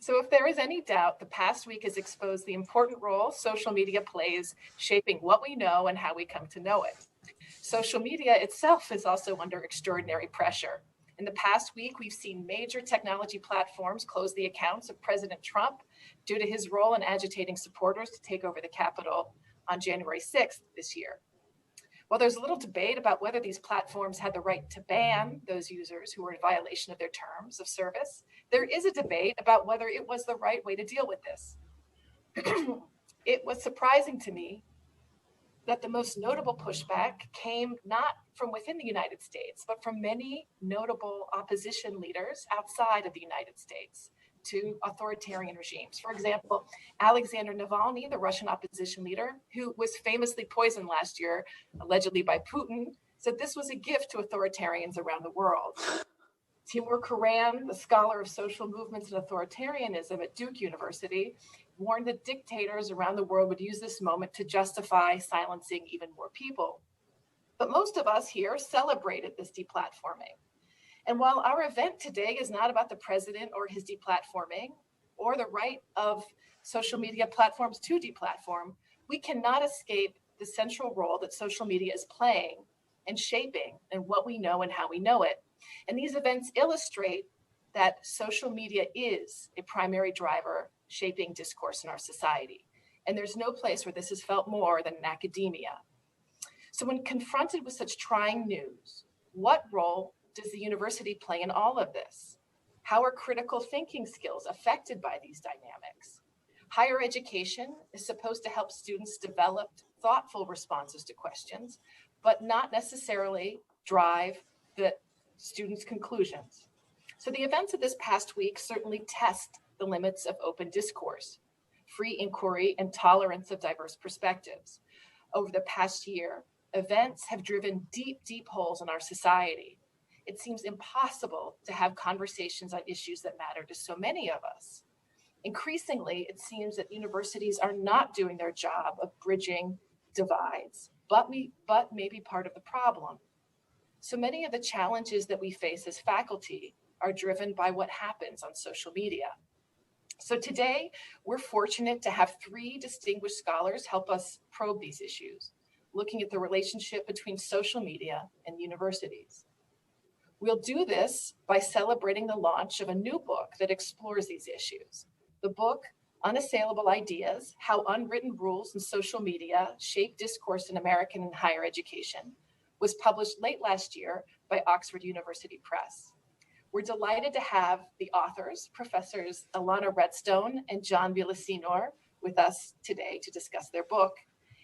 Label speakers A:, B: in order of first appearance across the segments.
A: So if there is any doubt, the past week has exposed the important role social media plays shaping what we know and how we come to know it. Social media itself is also under extraordinary pressure. In the past week, we've seen major technology platforms close the accounts of President Trump due to his role in agitating supporters to take over the Capitol on January 6th this year. While there's little debate about whether these platforms had the right to ban those users who were in violation of their terms of service, there is a debate about whether it was the right way to deal with this. It was surprising to me that the most notable pushback came not from within the United States, but from many notable opposition leaders outside of the United States to authoritarian regimes. For example, Alexander Navalny, the Russian opposition leader, who was famously poisoned last year, allegedly by Putin, said this was a gift to authoritarians around the world. Timur Kuran, the scholar of social movements and authoritarianism at Duke University, warned that dictators around the world would use this moment to justify silencing even more people. But most of us here celebrated this deplatforming. And while our event today is not about the president or his deplatforming or the right of social media platforms to deplatform, we cannot escape the central role that social media is playing and shaping and what we know and how we know it. And these events illustrate that social media is a primary driver shaping discourse in our society. And there's no place where this is felt more than in academia. So when confronted with such trying news, what role does the university play in all of this? How are critical thinking skills affected by these dynamics? Higher education is supposed to help students develop thoughtful responses to questions, but not necessarily drive the students' conclusions. So the events of this past week certainly test the limits of open discourse, free inquiry, and tolerance of diverse perspectives. Over the past year, events have driven deep, deep holes in our society. It seems impossible to have conversations on issues that matter to so many of us. Increasingly, it seems that universities are not doing their job of bridging divides, but may be part of the problem. So many of the challenges that we face as faculty are driven by what happens on social media. So today, we're fortunate to have three distinguished scholars help us probe these issues, looking at the relationship between social media and universities. We'll do this by celebrating the launch of a new book that explores these issues. The book, Unassailable Ideas, How Unwritten Rules in Social Media Shape Discourse in American and Higher Education, was published late last year by Oxford University Press. We're delighted to have the authors, Professors Lana Redstone and John Villasenor, with us today to discuss their book.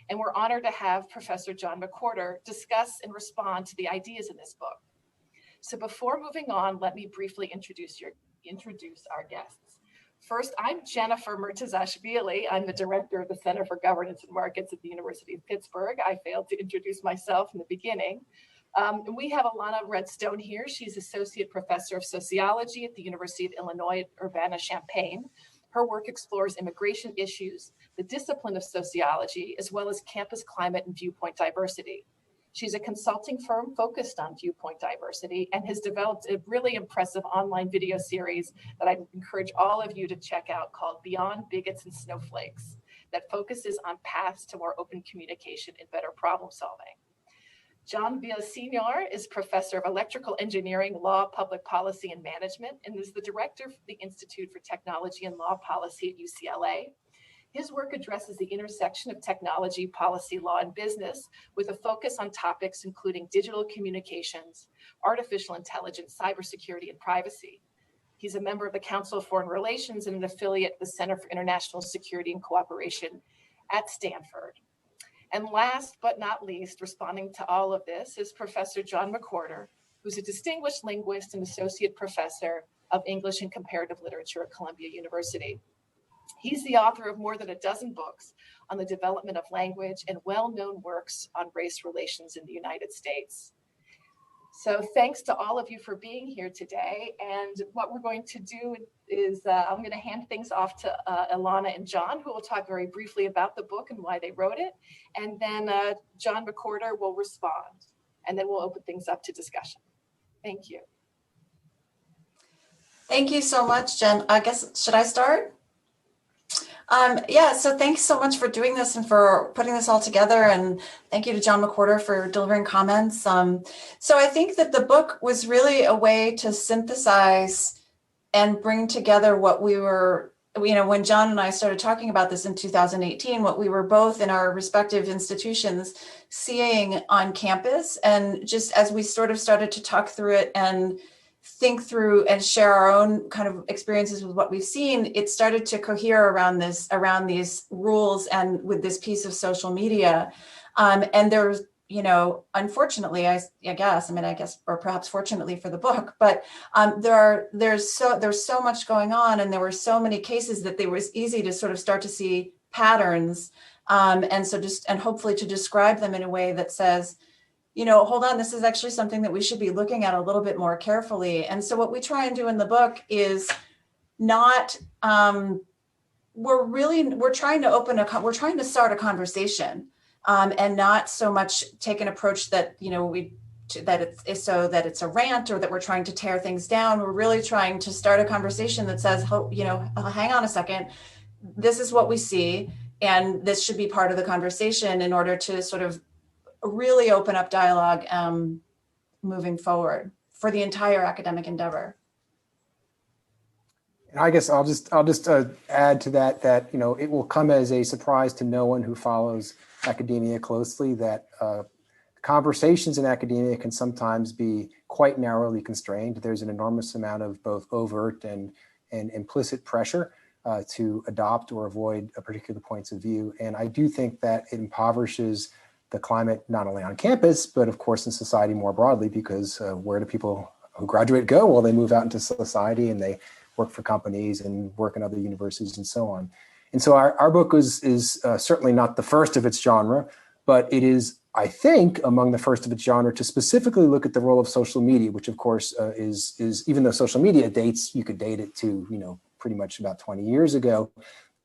A: And we're honored to have Professor John McWhorter discuss and respond to the ideas in this book. So before moving on, let me briefly introduce our guests. First, I'm Jennifer Murtazashvili. I'm the director of the Center for Governance and Markets at the University of Pittsburgh. I failed to introduce myself in the beginning. And we have Lana Redstone here. She's Associate Professor of Sociology at the University of Illinois at Urbana-Champaign. Her work explores immigration issues, the discipline of sociology, as well as campus climate and viewpoint diversity. She's a consulting firm focused on viewpoint diversity and has developed a really impressive online video series that I encourage all of you to check out called Beyond Bigots and Snowflakes, that focuses on paths to more open communication and better problem solving. John Villasenor is Professor of Electrical Engineering, Law, Public Policy, and Management, and is the Director of the Institute for Technology and Law Policy at UCLA. His work addresses the intersection of technology, policy, law, and business with a focus on topics including digital communications, artificial intelligence, cybersecurity, and privacy. He's a member of the Council of Foreign Relations and an affiliate of the Center for International Security and Cooperation at Stanford. And last but not least, responding to all of this is Professor John McWhorter, who's a distinguished linguist and associate professor of English and Comparative Literature at Columbia University. He's the author of more than a dozen books on the development of language and well-known works on race relations in the United States. So thanks to all of you for being here today. And what we're going to do is I'm going to hand things off to Ilana and John, who will talk very briefly about the book and why they wrote it. And then John McWhorter will respond. And then we'll open things up to discussion. Thank you.
B: Thank you so much, Jen. I guess, should I start? Yeah, so thanks so much for doing this and for putting this all together. And thank you to John McWhorter for delivering comments. So I think that the book was really a way to synthesize and bring together what we were, when John and I started talking about this in 2018, what we were both in our respective institutions seeing on campus. And just as we sort of started to talk through it and think through and share our own kind of experiences with what we've seen, it started to cohere around these rules and with this piece of social media. And there's, unfortunately, I guess, or perhaps fortunately for the book, but there's so much going on, and there were so many cases that it was easy to sort of start to see patterns, and hopefully to describe them in a way that says, hold on, this is actually something that we should be looking at a little bit more carefully. And so what we try and do in the book is not, we're trying to start a conversation, and not so much take an approach that, that it's a rant or that we're trying to tear things down. We're really trying to start a conversation that says, hang on a second, this is what we see, and this should be part of the conversation in order to sort of really open up dialogue moving forward for the entire academic endeavor.
C: And I guess I'll just add to that it will come as a surprise to no one who follows academia closely that conversations in academia can sometimes be quite narrowly constrained. There's an enormous amount of both overt and implicit pressure to adopt or avoid particular points of view. And I do think that it impoverishes the climate, not only on campus, but of course in society more broadly, because where do people who graduate go? Well, they move out into society and they work for companies and work in other universities and so on. And so our book is certainly not the first of its genre, but it is, I think, among the first of its genre to specifically look at the role of social media, which of course is even though social media dates, you could date it to, pretty much about 20 years ago,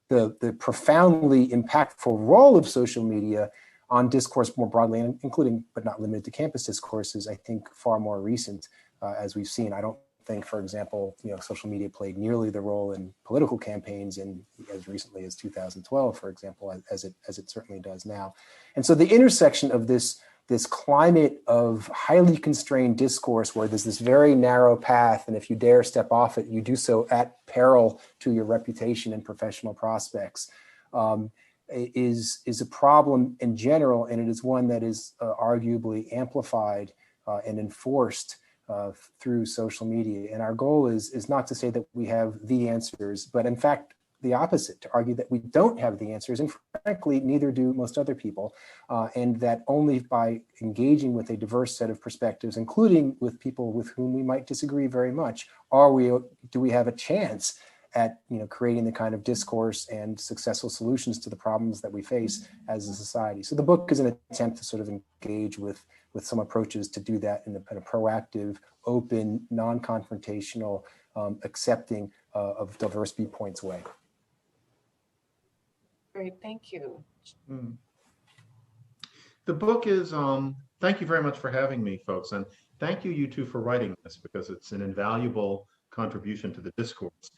C: the profoundly impactful role of social media on discourse more broadly, including but not limited to campus discourses, I think far more recent, as we've seen. I don't think, for example, social media played nearly the role in political campaigns in as recently as 2012, for example, as it certainly does now. And so the intersection of this climate of highly constrained discourse, where there's this very narrow path, and if you dare step off it, you do so at peril to your reputation and professional prospects, is a problem in general, and it is one that is arguably amplified and enforced through social media. And our goal is not to say that we have the answers, but in fact, the opposite, to argue that we don't have the answers, and frankly, neither do most other people, and that only by engaging with a diverse set of perspectives, including with people with whom we might disagree very much, do we have a chance at creating the kind of discourse and successful solutions to the problems that we face as a society. So the book is an attempt to sort of engage with some approaches to do that in a proactive, open, non-confrontational, accepting of diverse viewpoints way.
A: Great, thank you.
D: The book is, thank you very much for having me, folks. And thank you two for writing this, because it's an invaluable contribution to the discourse.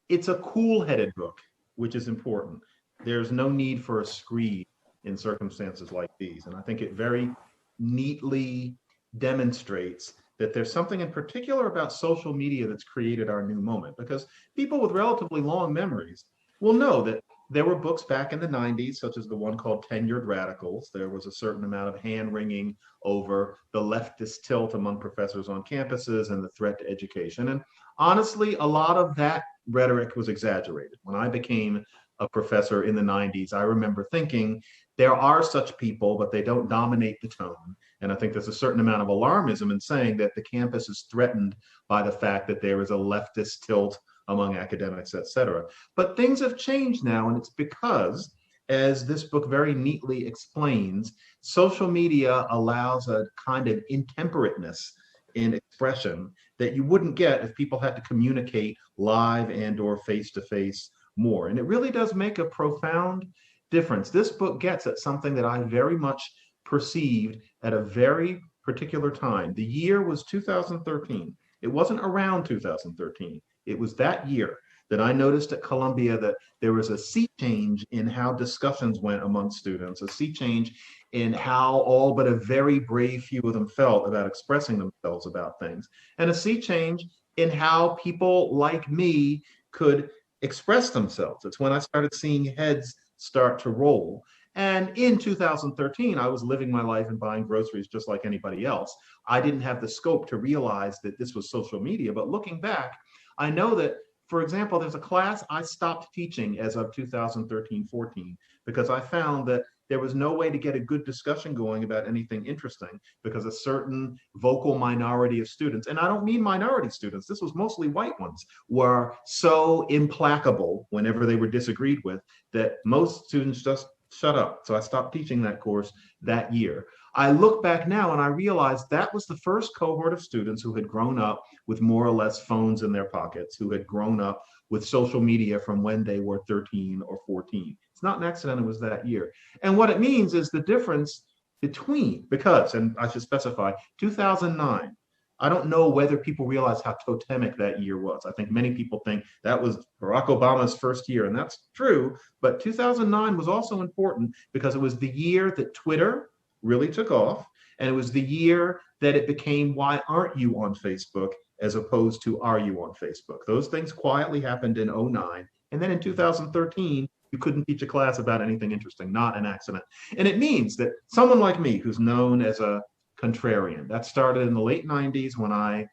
D: It's a cool-headed book, which is important. There's no need for a screed in circumstances like these. And I think it very neatly demonstrates that there's something in particular about social media that's created our new moment, because people with relatively long memories will know that there were books back in the 90s, such as the one called Tenured Radicals. There was a certain amount of hand-wringing over the leftist tilt among professors on campuses and the threat to education. And honestly, a lot of that rhetoric was exaggerated. When I became a professor in the 90s, I remember thinking, there are such people, but they don't dominate the tone. And I think there's a certain amount of alarmism in saying that the campus is threatened by the fact that there is a leftist tilt among academics, et cetera. But things have changed now, and it's because, as this book very neatly explains, social media allows a kind of intemperateness in expression that you wouldn't get if people had to communicate live and or face-to-face more. And it really does make a profound difference. This book gets at something that I very much perceived at a very particular time. The year was 2013. It wasn't around 2013. It was that year that I noticed at Columbia that there was a sea change in how discussions went among students, a sea change in how all but a very brave few of them felt about expressing themselves about things, and a sea change in how people like me could express themselves. It's when I started seeing heads start to roll. And in 2013, I was living my life and buying groceries just like anybody else. I didn't have the scope to realize that this was social media. But looking back, I know that, for example, there's a class I stopped teaching as of 2013-14 because I found that there was no way to get a good discussion going about anything interesting because a certain vocal minority of students, and I don't mean minority students, this was mostly white ones, were so implacable whenever they were disagreed with that most students just shut up. So I stopped teaching that course that year. I look back now and I realize that was the first cohort of students who had grown up with more or less phones in their pockets, who had grown up with social media from when they were 13 or 14. It's not an accident it was that year. And what it means is the difference between, because, and I should specify, 2009, I don't know whether people realize how totemic that year was. I think many people think that was Barack Obama's first year, and that's true. But 2009 was also important because it was the year that Twitter really took off, and it was the year that it became "Why aren't you on Facebook?" as opposed to "Are you on Facebook?" Those things quietly happened in 2009, and then in 2013, you couldn't teach a class about anything interesting, not an accident. And it means that someone like me, who's known as a contrarian, that started in the late 90s when I,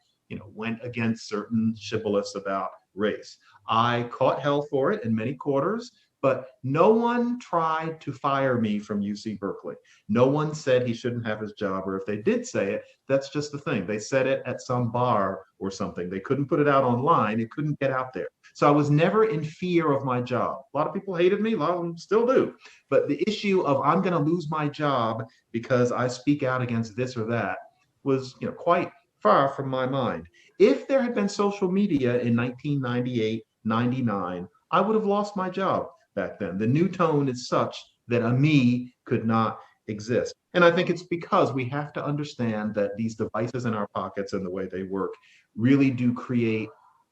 D: went against certain shibboleths about race. I caught hell for it in many quarters, but no one tried to fire me from UC Berkeley. No one said he shouldn't have his job, or if they did say it, that's just the thing. They said it at some bar or something. They couldn't put it out online. It couldn't get out there. So I was never in fear of my job. A lot of people hated me. A lot of them still do. But the issue of I'm going to lose my job because I speak out against this or that was, quite far from my mind. If there had been social media in 1998, 99, I would have lost my job back then. The new tone is such that a me could not exist. And I think it's because we have to understand that these devices in our pockets and the way they work really do create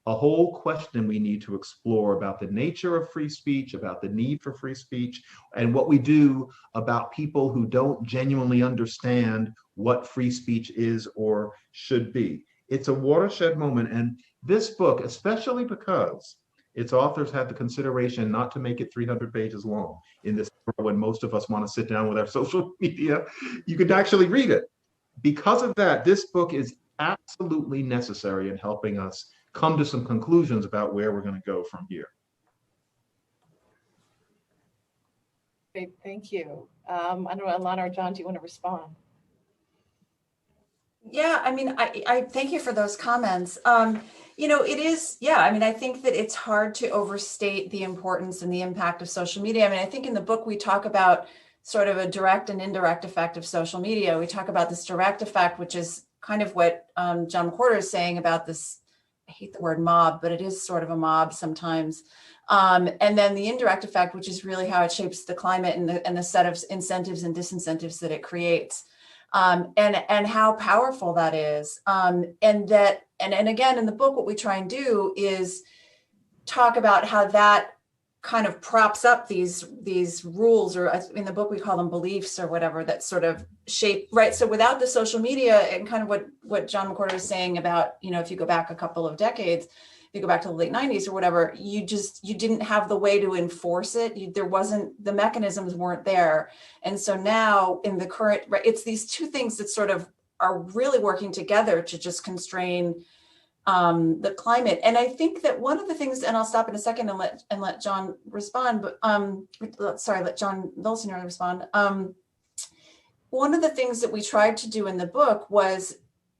D: a whole question we need to explore about the nature of free speech, about the need for free speech, and what we do about people who don't genuinely understand what free speech is or should be. It's a watershed moment. And this book, especially because its authors had the consideration not to make it 300 pages long in this era when most of us want to sit down with our social media, you could actually read it. Because of that, this book is absolutely necessary in helping us come to some conclusions about where we're going to go from here.
A: Great, thank you. I don't know, Lana or John, do you want to respond?
B: Yeah, I mean, I thank you for those comments. It is, yeah, I mean, I think that it's hard to overstate the importance and the impact of social media. I mean, I think in the book, we talk about sort of a direct and indirect effect of social media. We talk about this direct effect, which is kind of what John McWhorter is saying about this, I hate the word mob, but it is sort of a mob sometimes. And then the indirect effect, which is really how it shapes the climate and the set of incentives and disincentives that it creates. And how powerful that is. And again, in the book, what we try and do is talk about how that kind of props up these rules, or in the book, we call them beliefs or whatever, that sort of shape, right? So without the social media and kind of what John McWhorter was saying about, if you go back a couple of decades, you go back to the late 90s or whatever, you didn't have the way to enforce it. The mechanisms weren't there. And so now in the current, it's these two things that sort of are really working together to just constrain the climate. And I think that one of the things, and I'll stop in a second and let John respond, but let John Villasenor respond. One of the things that we tried to do in the book was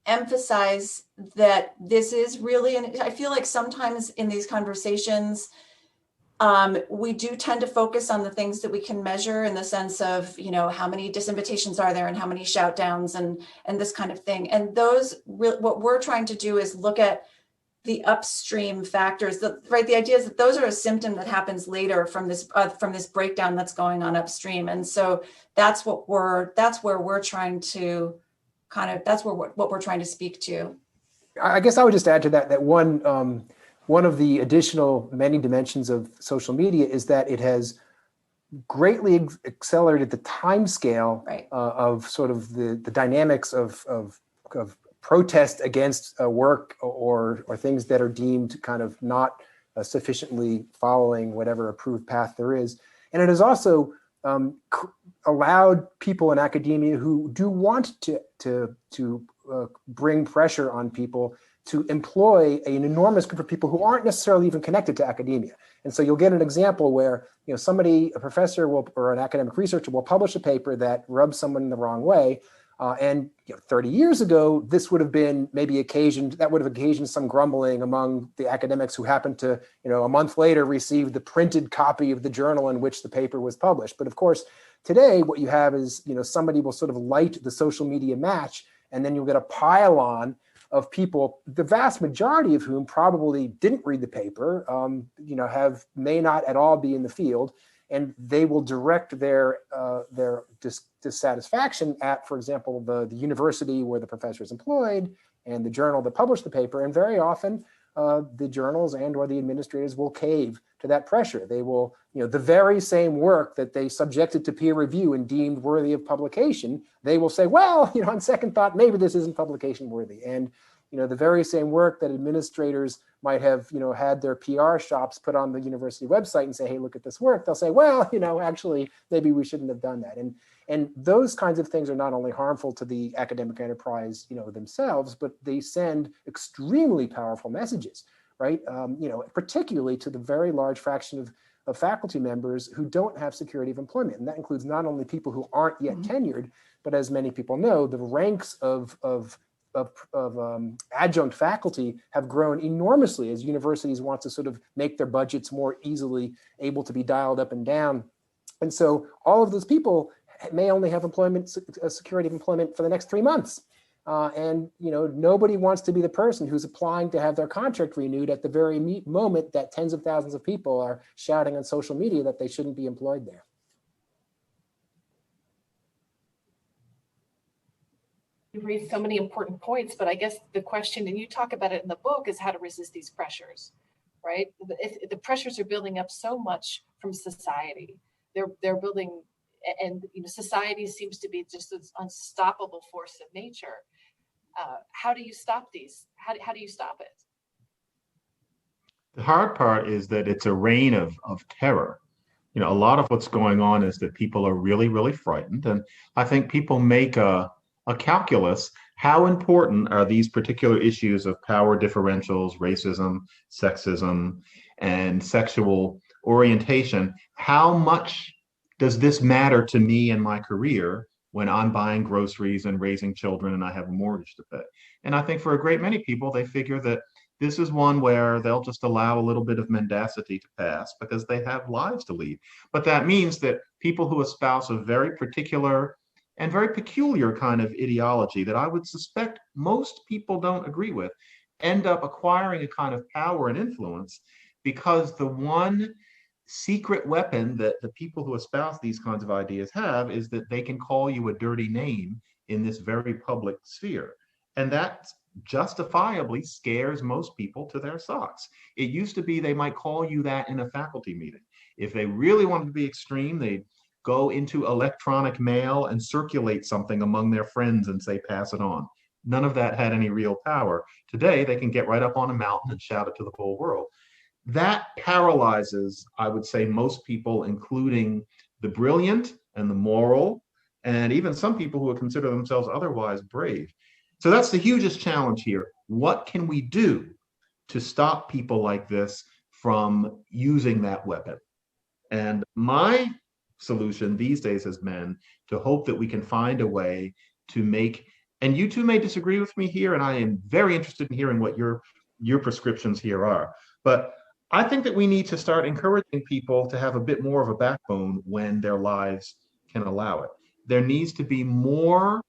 B: emphasize that this is really, and I feel like sometimes in these conversations, we do tend to focus on the things that we can measure in the sense of, how many disinvitations are there and how many shout downs and this kind of thing. And what we're trying to do is look at the upstream factors. The idea is that those are a symptom that happens later from this breakdown that's going on upstream. And so that's where we're trying to what we're trying to speak to.
C: I guess I would just add to that one of the additional many dimensions of social media is that it has greatly accelerated the time scale
B: Right.
C: of sort of the dynamics of protest against work or things that are deemed kind of not sufficiently following whatever approved path there is. And it has also allowed people in academia who do want to bring pressure on people to employ an enormous group of people who aren't necessarily even connected to academia. And so you'll get an example where a professor or an academic researcher will publish a paper that rubs someone in the wrong way. And 30 years ago, this would have been occasioned some grumbling among the academics who happened to, a month later receive the printed copy of the journal in which the paper was published. But of course, today what you have is, somebody will sort of light the social media match, and then you'll get a pile-on of people, the vast majority of whom probably didn't read the paper, may not at all be in the field, and they will direct their dissatisfaction at, for example, the university where the professor is employed and the journal that published the paper. And very often the journals and or the administrators will cave to that pressure. They will, the very same work that they subjected to peer review and deemed worthy of publication, they will say, well, on second thought, maybe this isn't publication worthy. And the very same work that administrators might have, had their PR shops put on the university website and say, hey, look at this work. They'll say, well, actually, maybe we shouldn't have done that. And those kinds of things are not only harmful to the academic enterprise, themselves, but they send extremely powerful messages, right? Particularly to the very large fraction of faculty members who don't have security of employment. And that includes not only people who aren't yet tenured, but as many people know, the ranks of adjunct faculty have grown enormously as universities want to sort of make their budgets more easily able to be dialed up and down. And so all of those people may only have security of employment for the next 3 months. And nobody wants to be the person who's applying to have their contract renewed at the very moment that tens of thousands of people are shouting on social media that they shouldn't be employed there.
A: You raised so many important points, but I guess the question, and you talk about it in the book, is how to resist these pressures, right? The pressures are building up so much from society. They're building, and society seems to be just this unstoppable force of nature. How do you stop these? How do you stop it?
D: The hard part is that it's a reign of terror. A lot of what's going on is that people are really, really frightened. And I think people make a calculus. How important are these particular issues of power differentials, racism, sexism, and sexual orientation? How much does this matter to me and my career when I'm buying groceries and raising children and I have a mortgage to pay? And I think for a great many people, they figure that this is one where they'll just allow a little bit of mendacity to pass because they have lives to lead. But that means that people who espouse a very particular and very peculiar kind of ideology that I would suspect most people don't agree with end up acquiring a kind of power and influence, because the one secret weapon that the people who espouse these kinds of ideas have is that they can call you a dirty name in this very public sphere. And that justifiably scares most people to their socks. It used to be they might call you that in a faculty meeting. If they really wanted to be extreme, they'd go into electronic mail and circulate something among their friends and say, pass it on. None of that had any real power. Today, they can get right up on a mountain and shout it to the whole world. That paralyzes, I would say, most people, including the brilliant and the moral, and even some people who would consider themselves otherwise brave. So that's the hugest challenge here. What can we do to stop people like this from using that weapon? And my solution these days has been to hope that we can find a way to make, and you two may disagree with me here, and I am very interested in hearing what your prescriptions here are, but I think that we need to start encouraging people to have a bit more of a backbone when their lives can allow it. There needs to be more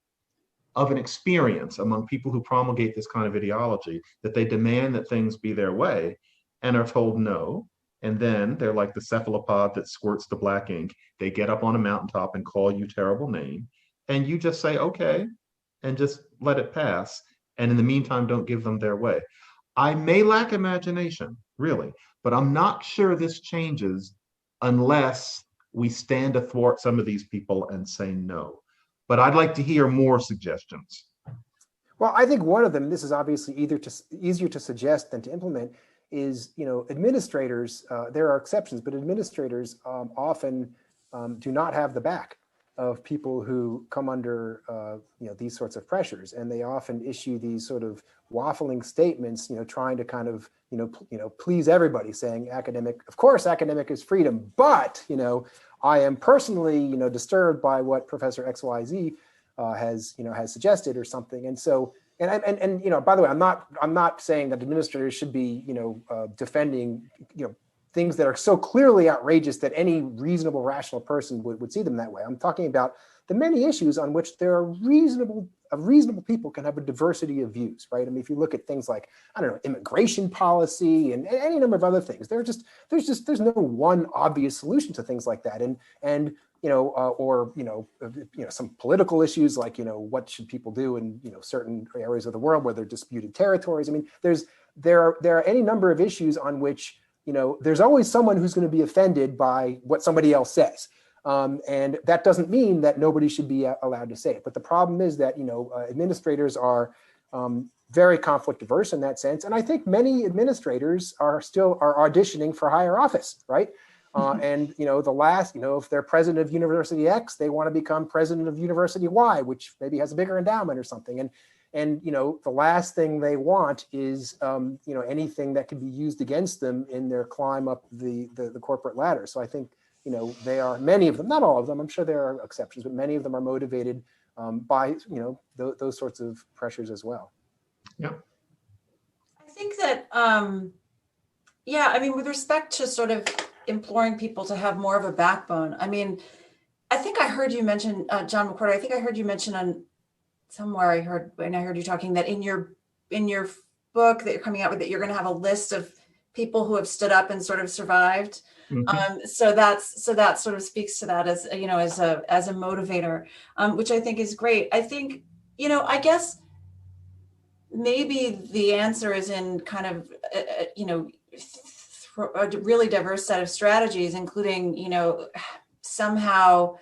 D: of an experience among people who promulgate this kind of ideology, that they demand that things be their way and are told no. And then they're like the cephalopod that squirts the black ink. They get up on a mountaintop and call you terrible name. And you just say, okay, and just let it pass. And in the meantime, don't give them their way. I may lack imagination, really, but I'm not sure this changes unless we stand athwart some of these people and say no. But I'd like to hear more suggestions.
C: Well, I think one of them, this is obviously easier to suggest than to implement, is, administrators, there are exceptions, but administrators often do not have the back of people who come under, these sorts of pressures. And they often issue these sort of waffling statements, trying to kind of, please everybody, saying of course, academic is freedom, but, I am personally, disturbed by what Professor XYZ has suggested or something. And so, and by the way, I'm not saying that administrators should be, defending, things that are so clearly outrageous that any reasonable, rational person would see them that way. I'm talking about the many issues on which there are reasonable people can have a diversity of views, right? I mean, if you look at things like, I don't know, immigration policy and any number of other things, there's no one obvious solution to things like that. And some political issues like, what should people do in, certain areas of the world where they're disputed territories. I mean, there are any number of issues on which, there's always someone who's going to be offended by what somebody else says. And that doesn't mean that nobody should be allowed to say it. But the problem is that, administrators are very conflict averse in that sense. And I think many administrators are auditioning for higher office, right? And, if they're president of University X, they want to become president of University Y, which maybe has a bigger endowment or something. And the last thing they want is, anything that can be used against them in their climb up the corporate ladder. So I think, they are, many of them, not all of them, I'm sure there are exceptions, but many of them are motivated by, those sorts of pressures as well.
D: Yeah.
B: I think that, with respect to sort of imploring people to have more of a backbone, I think I heard you mention, John McWhorter, I think I heard you mention on somewhere when I heard you talking that in your book that you're coming out with, that you're going to have a list of people who have stood up and sort of survived. Mm-hmm. So that sort of speaks to that as, as a motivator, which I think is great. I think, I guess maybe the answer is in kind of, a really diverse set of strategies, including, somehow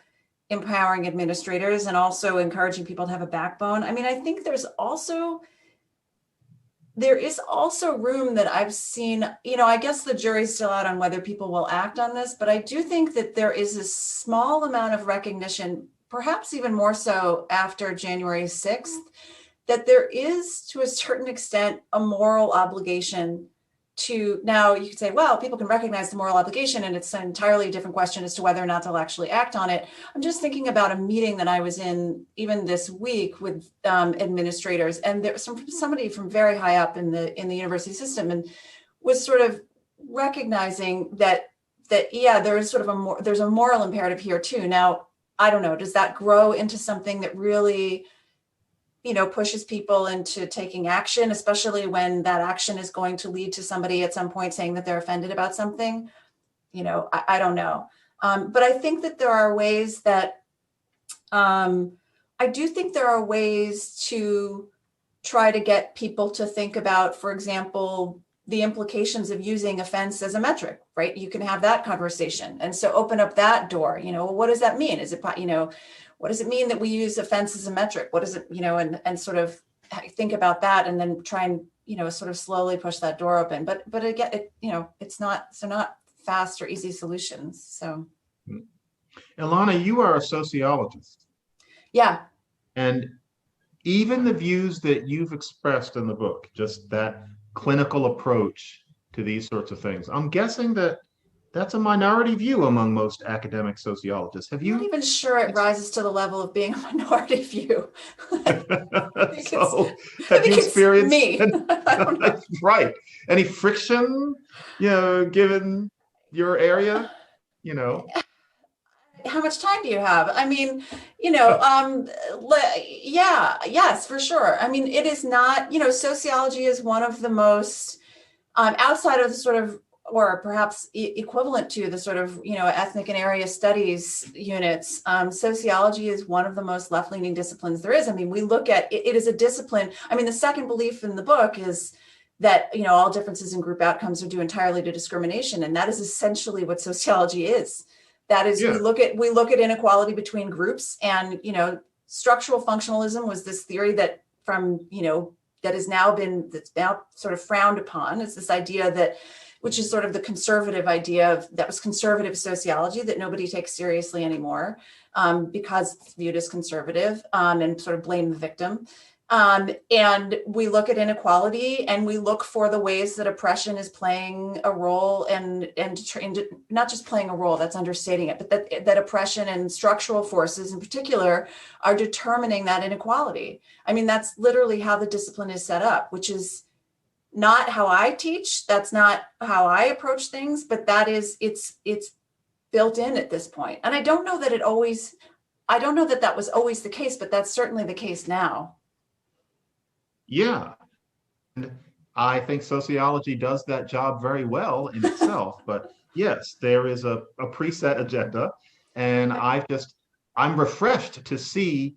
B: empowering administrators and also encouraging people to have a backbone. I think there is also room that I've seen, I guess the jury's still out on whether people will act on this, but I do think that there is a small amount of recognition, perhaps even more so after January 6th, that there is, to a certain extent, a moral obligation to, now you could say, well, people can recognize the moral obligation and it's an entirely different question as to whether or not they'll actually act on it. I'm just thinking about a meeting that I was in even this week with administrators, and there was somebody from very high up in the university system, and was sort of recognizing that there is sort of there's a moral imperative here too. Now, I don't know, does that grow into something that really pushes people into taking action, especially when that action is going to lead to somebody at some point saying that they're offended about something? I don't know. But I think that there are ways that, I do think there are ways to try to get people to think about, for example, the implications of using offense as a metric, right? You can have that conversation. And so open up that door, what does that mean? Is it, what does it mean that we use offense as a metric? What is it, and sort of think about that, and then try and, sort of slowly push that door open. But again, it's not fast or easy solutions. So.
D: Ilana, you are a sociologist.
B: Yeah. And
D: even the views that you've expressed in the book, just that clinical approach to these sorts of things, I'm guessing that that's a minority view among most academic sociologists. Have you?
B: I'm not even sure it rises to the level of being a minority view.
D: So, have you experienced
B: me? I don't know.
D: Right? Any friction, given your area,
B: How much time do you have? Yes, for sure. It is not. Sociology is one of the most outside of sort of or perhaps equivalent to the sort of, ethnic and area studies units, sociology is one of the most left-leaning disciplines there is. I mean, we look at it is a discipline. I mean, the second belief in the book is that, all differences in group outcomes are due entirely to discrimination. And that is essentially what sociology is. That is,
D: Yeah.
B: we look at inequality between groups, and, structural functionalism was this theory that that's now sort of frowned upon. It's this idea that, which is sort of the conservative idea that was conservative sociology that nobody takes seriously anymore, because it's viewed as conservative, and sort of blame the victim. And we look at inequality, and we look for the ways that oppression is playing a role, and not just playing a role, that's understating it, but that oppression and structural forces in particular are determining that inequality. I mean, that's literally how the discipline is set up, which is not how I teach. That's not how I approach things, but it's built in at this point. And I don't know that that was always the case, but that's certainly the case now.
D: Yeah. And I think sociology does that job very well in itself. But yes, there is a preset agenda. And I'm refreshed to see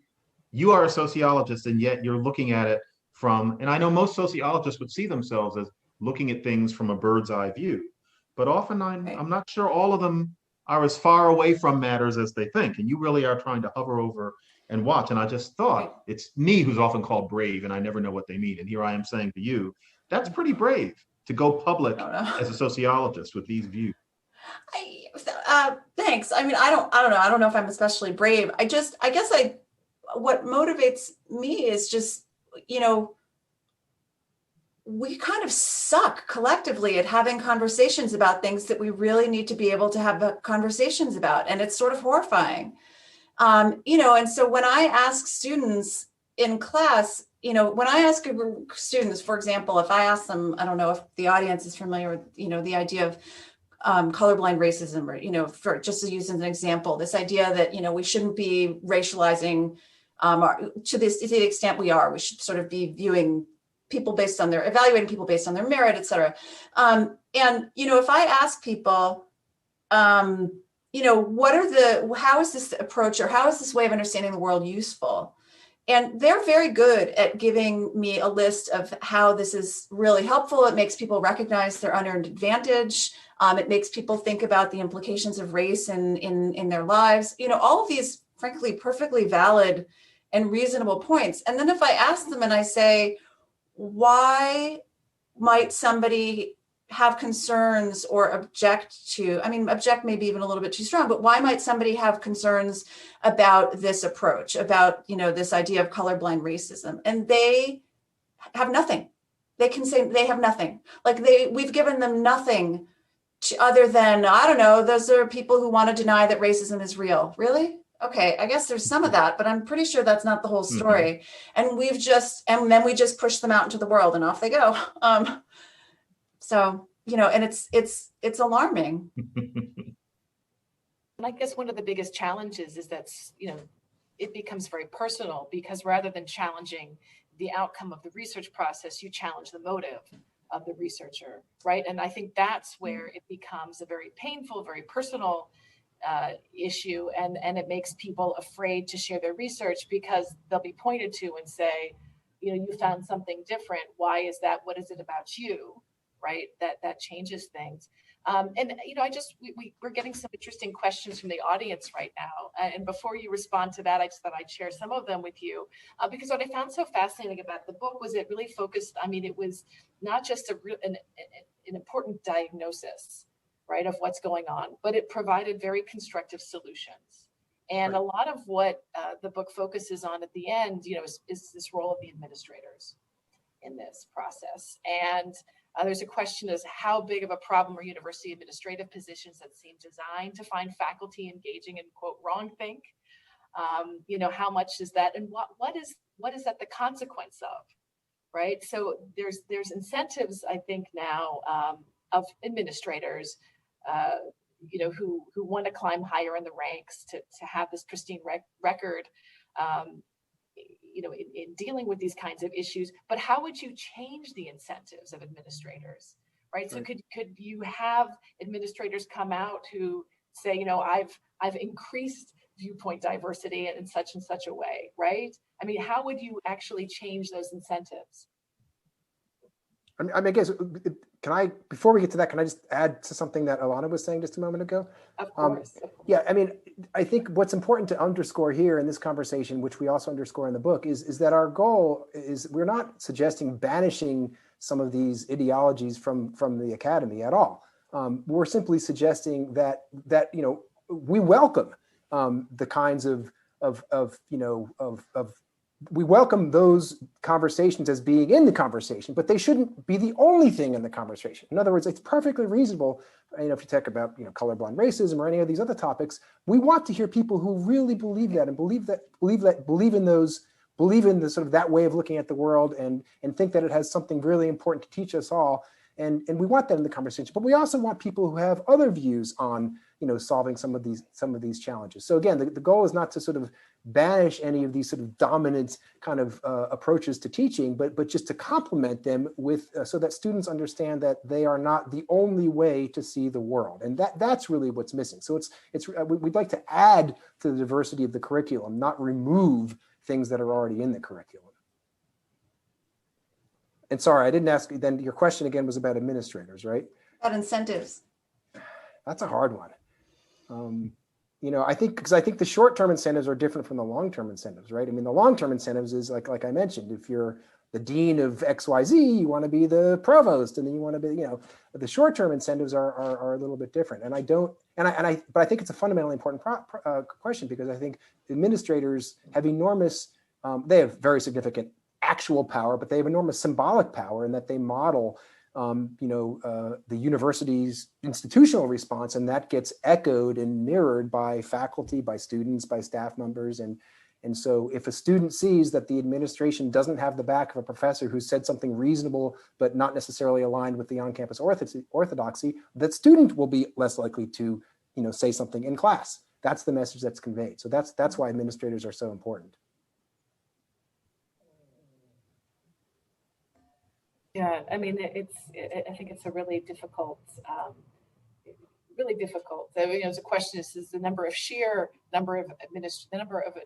D: you are a sociologist, and yet you're looking at it from, and I know most sociologists would see themselves as looking at things from a bird's eye view. But often I'm not sure all of them are as far away from matters as they think. And you really are trying to hover over and watch. And I just thought, it's me who's often called brave, and I never know what they mean. And here I am saying to you, that's pretty brave to go public as a sociologist with these views.
B: Thanks. I mean, I don't know. I don't know if I'm especially brave. What motivates me is just, we kind of suck collectively at having conversations about things that we really need to be able to have conversations about. And it's sort of horrifying. And so when I ask students in class, when I ask students, for example, if I ask them, I don't know if the audience is familiar with, the idea of colorblind racism, or, for just to use as an example, this idea that, we shouldn't be racializing to the extent we are. We should sort of be viewing people evaluating people based on their merit, et cetera. And, if I ask people, how is this approach, or how is this way of understanding the world useful? And they're very good at giving me a list of how this is really helpful. It makes people recognize their unearned advantage. It makes people think about the implications of race in their lives. All of these, frankly, perfectly valid and reasonable points. And then if I ask them and I say, why might somebody have concerns or object to, object maybe even a little bit too strong, but why might somebody have concerns about this approach, about, this idea of colorblind racism? And they have nothing. They can say they have nothing. Like we've given them nothing other than, I don't know, those are people who want to deny that racism is real. Really? Okay, I guess there's some of that, but I'm pretty sure that's not the whole story. Mm-hmm. And then we just push them out into the world and off they go. So, and it's alarming.
A: And I guess one of the biggest challenges is that, it becomes very personal, because rather than challenging the outcome of the research process, you challenge the motive of the researcher, right? And I think that's where it becomes a very painful, very personal issue, and it makes people afraid to share their research, because they'll be pointed to and say, you found something different. Why is that? What is it about you? Right? That changes things. We're getting some interesting questions from the audience right now. And before you respond to that, I just thought I'd share some of them with you, because what I found so fascinating about the book was it really focused. It was not just an important diagnosis, right, of what's going on, but it provided very constructive solutions. And a lot of what the book focuses on at the end, is this role of the administrators in this process. And there's a question as how big of a problem are university administrative positions that seem designed to find faculty engaging in, quote, wrong think? How much is that? And what is that the consequence of, right? So there's incentives, I think, now of administrators, who want to climb higher in the ranks to have this pristine record, in dealing with these kinds of issues. But how would you change the incentives of administrators, right? So
C: Right.
A: could you have administrators come out who say, you know, I've increased viewpoint diversity in such and such a way, right? I mean, how would you actually change those incentives?
C: I guess, can I, before we get to that, can I just add to something that Alana was saying just a moment ago?
A: Of course.
C: Yeah, I mean, I think what's important to underscore here in this conversation, which we also underscore in the book, is that our goal is we're not suggesting banishing some of these ideologies from the academy at all. We're simply suggesting that you know, we welcome the kinds of we welcome those conversations as being in the conversation, but they shouldn't be the only thing in the conversation. In other words, it's perfectly reasonable, you know, if you talk about, you know, colorblind racism or any of these other topics, we want to hear people who really believe that and believe in the sort of that way of looking at the world and think that it has something really important to teach us all. And we want that in the conversation, but we also want people who have other views on, you know, solving some of these challenges. So again, the goal is not to sort of banish any of these sort of dominant kind of approaches to teaching, but just to complement them with so that students understand that they are not the only way to see the world, and that's really what's missing. So we'd like to add to the diversity of the curriculum, not remove things that are already in the curriculum. And sorry, I didn't ask. Then your question again was about administrators, right?
B: About incentives.
C: That's a hard one. You know, I think the short-term incentives are different from the long-term incentives, right? I mean, the long-term incentives is like I mentioned, if you're the dean of XYZ, you want to be the provost, and then you want to be, you know, the short-term incentives are a little bit different. And but I think it's a fundamentally important question, because I think administrators have enormous, they have very significant actual power, but they have enormous symbolic power in that they model the university's institutional response, and that gets echoed and mirrored by faculty, by students, by staff members. And so if a student sees that the administration doesn't have the back of a professor who said something reasonable, but not necessarily aligned with the on-campus orthodoxy, that student will be less likely to, you know, say something in class. That's the message that's conveyed. So that's why administrators are so important.
A: Yeah, I mean, I think it's a really difficult. I mean, the question is the number of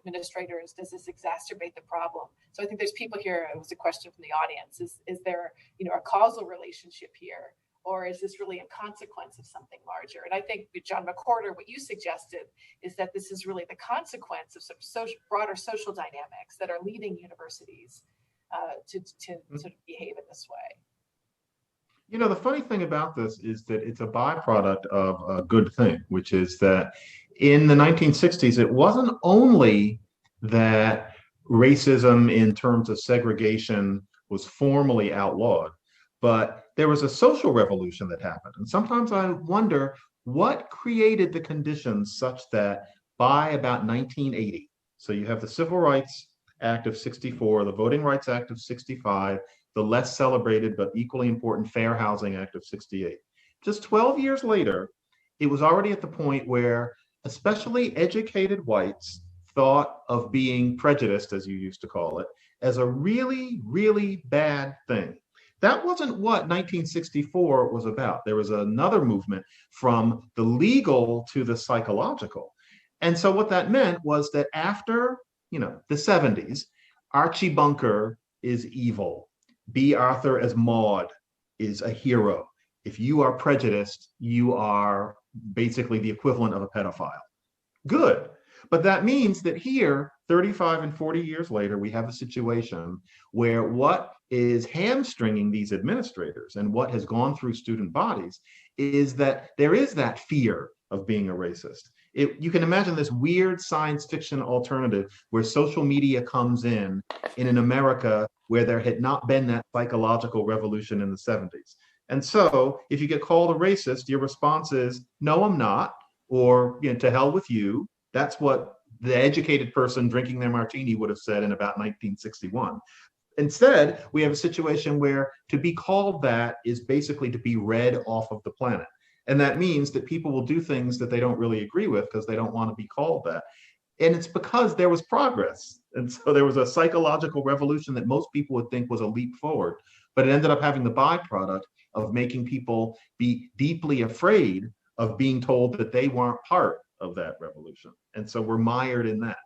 A: administrators, does this exacerbate the problem? So I think there's people here. It was a question from the audience: is there, you know, a causal relationship here, or is this really a consequence of something larger? And I think with John McWhorter, what you suggested is that this is really the consequence of some broader social dynamics that are leading universities to sort of behave in this way.
D: You know, the funny thing about this is that it's a byproduct of a good thing, which is that in the 1960s, it wasn't only that racism in terms of segregation was formally outlawed, but there was a social revolution that happened. And sometimes I wonder what created the conditions such that by about 1980, so you have the Civil Rights Act of 64, the Voting Rights Act of 65, the less celebrated but equally important Fair Housing Act of 68. Just 12 years later, it was already at the point where especially educated whites thought of being prejudiced, as you used to call it, as a really, really bad thing. That wasn't what 1964 was about. There was another movement from the legal to the psychological. And so what that meant was that after, you know, the 70s, Archie Bunker is evil. B. Arthur as Maud is a hero. If you are prejudiced, you are basically the equivalent of a pedophile. Good. But that means that here, 35 and 40 years later, we have a situation where what is hamstringing these administrators and what has gone through student bodies is that there is that fear of being a racist. You can imagine this weird science fiction alternative where social media comes in an America where there had not been that psychological revolution in the 70s. And so if you get called a racist, your response is, no, I'm not, or, you know, to hell with you. That's what the educated person drinking their martini would have said in about 1961. Instead, we have a situation where to be called that is basically to be read off of the planet. And that means that people will do things that they don't really agree with because they don't want to be called that. And it's because there was progress. And so there was a psychological revolution that most people would think was a leap forward, but it ended up having the byproduct of making people be deeply afraid of being told that they weren't part of that revolution. And so we're mired in that.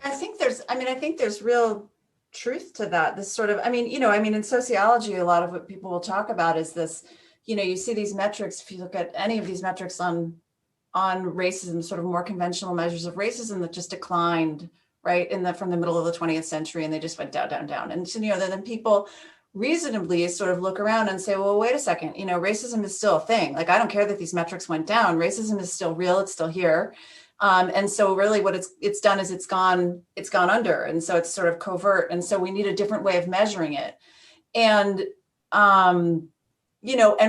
B: I think there's real truth to that. This sort of, in sociology, a lot of what people will talk about is this, you see these metrics, if you look at any of these metrics on racism, sort of more conventional measures of racism that just declined, right, from the middle of the 20th century, and they just went down, down, down. And so, then people reasonably sort of look around and say, well, wait a second, racism is still a thing. Like, I don't care that these metrics went down. Racism is still real. It's still here. And so really what it's done is it's gone under. And so it's sort of covert. And so we need a different way of measuring it. And, and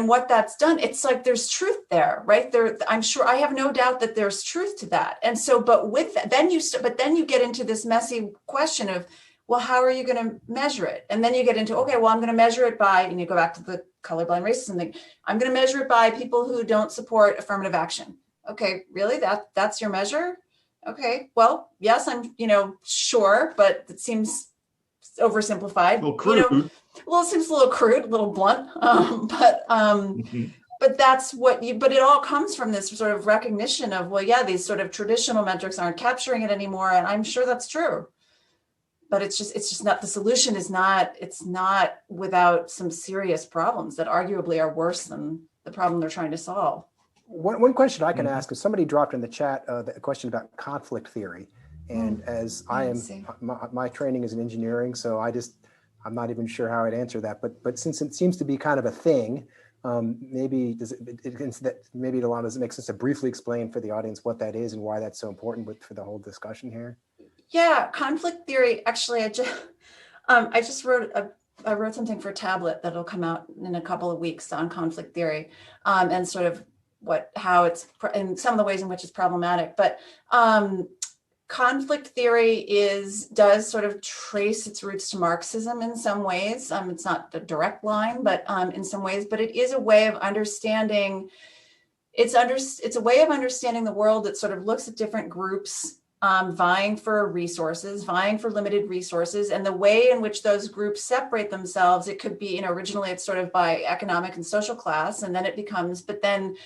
B: what that's done, it's like, there's truth there, right? I'm sure, I have no doubt that there's truth to that. And so, but with that, then you get into this messy question of, well, how are you going to measure it? And then you get into, okay, well, I'm going to measure it by, and you go back to the colorblind racism thing. I'm going to measure it by people who don't support affirmative action. Okay, really? That's your measure? Okay, well, yes, I'm, sure, but it seems oversimplified.
D: A little crude.
B: Well, it seems a little crude, a little blunt, but that's but it all comes from this sort of recognition of, well, yeah, these sort of traditional metrics aren't capturing it anymore, and I'm sure that's true. But it's just not, the solution is not, it's not without some serious problems that arguably are worse than the problem they're trying to solve.
C: One question I can ask is, somebody dropped in the chat a question about conflict theory. And as my training is in engineering, so I'm not even sure how I'd answer that. But since it seems to be kind of a thing, maybe does it make sense to briefly explain for the audience what that is and why that's so important for the whole discussion here?
B: Yeah, conflict theory. Actually, I just wrote something for tablet that'll come out in a couple of weeks on conflict theory, and sort of how it's, and some of the ways in which it's problematic. But conflict theory does sort of trace its roots to Marxism in some ways. It's not the direct line, but in some ways. But it is a way of understanding. It's a way of understanding the world that sort of looks at different groups vying for resources, vying for limited resources, and the way in which those groups separate themselves. It could be, originally it's sort of by economic and social class, and then it becomes, but then,